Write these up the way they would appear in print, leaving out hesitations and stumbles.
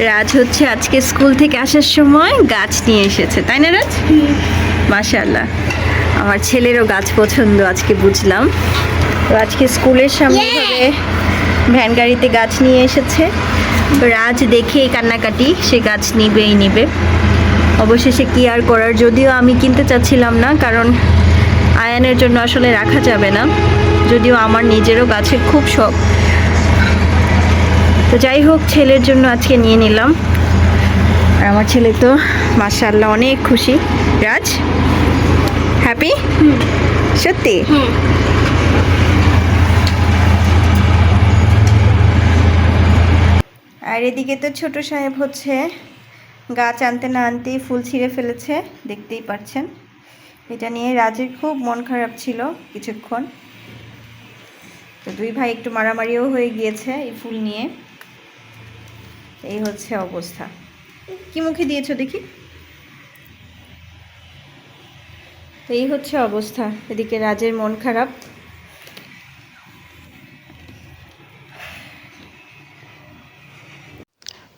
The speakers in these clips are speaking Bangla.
রাজ হচ্ছে আজকে স্কুল থেকে আসার সময় গাছ নিয়ে এসেছে, তাই না রাজ? মাশাআল্লাহ, আমার ছেলেরও গাছ পছন্দ আজকে বুঝলাম। তো আজকে স্কুলের সামনে ভাবে ভ্যান গাড়িতে গাছ নিয়ে এসেছে। রাজ দেখেই কান্নাকাটি, সে গাছ নিবেই নিবে। অবশেষে কি আর করার, যদিও আমি কিনতে চাচ্ছিলাম না, কারণ আয়ানের জন্য আসলে রাখা যাবে না, যদিও আমার নিজেরও গাছের খুব শখ। তো যাই হোক, ছেলের জন্য আজকে নিয়ে নিলাম। আর আমার ছেলে তো মাশাআল্লাহ অনেক খুশি। রাজ হ্যাপি? সত্যি? আর এদিকে তো ছোট সাহেব হচ্ছে গাছ আনতে না আনতেই ফুল ছিঁড়ে ফেলেছে, দেখতেই পাচ্ছেন। এটা নিয়ে রাজের খুব মন খারাপ ছিল কিছুক্ষণ। তো দুই ভাই একটু মারামারিও হয়ে গিয়েছে এই ফুল নিয়ে। এই হচ্ছে অবস্থা। কি মুখে দিয়েছো দেখি? তো এই হচ্ছে অবস্থা। এদিকে রাজের মন খারাপ।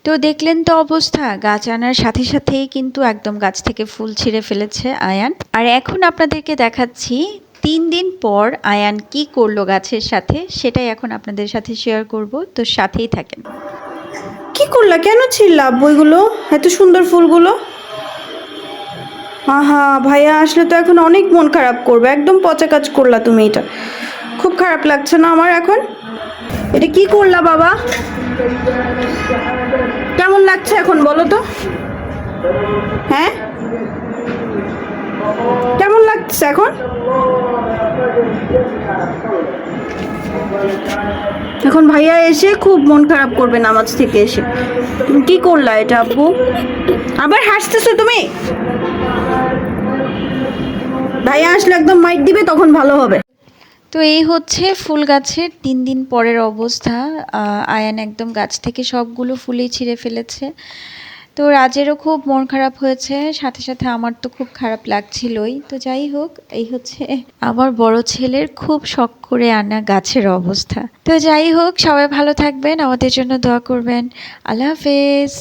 তো দেখলেন তো অবস্থা, গাছ আনার সাথে সাথেই কিন্তু একদম গাছ থেকে ফুল ছিঁড়ে ফেলেছে আয়ান। আর এখন আপনাদেরকে দেখাচ্ছি 3 দিন পর আয়ান কি করলো গাছের সাথে, সেটাই এখন আপনাদের সাথে শেয়ার করব। তো সাথেই থাকেন। কি করলা, কেন ছিড়লা বইগুলো, এত সুন্দর ফুলগুলো? আহা, ভাইয়া আসলে তো এখন অনেক মন খারাপ করবে। একদম পচা কাজ করলা তুমি, এটা খুব খারাপ লাগছে না আমার এখন? এটা কি করলা বাবা? কেমন লাগছে এখন বলো তো? হ্যাঁ, কেমন লাগছে এখন? এখন ভাইয়া এসে খুব মন খারাপ করবে নামাজ থেকে এসে। তুমি কি করলা এটা আব্বু? আবার হাসতেছো তুমি? ভাইয়া আসলে একদম মাইট দিবে, তখন ভালো হবে। তো এই হচ্ছে ফুল গাছের 3 দিন পরের অবস্থা। আয়ান একদম গাছ থেকে সবগুলো ফুলই ছিঁড়ে ফেলেছে। তো রাজেরও খুব মন খারাপ হয়েছে, সাথে সাথে আমার তো খুব খারাপ লাগছিলই। তো যাই হোক, এই হচ্ছে আমার বড় ছেলের খুব শখ করে আনা গাছের অবস্থা। তো যাই হোক, সবাই ভালো থাকবেন, আমাদের জন্য দোয়া করবেন। আল্লাহ হাফেজ।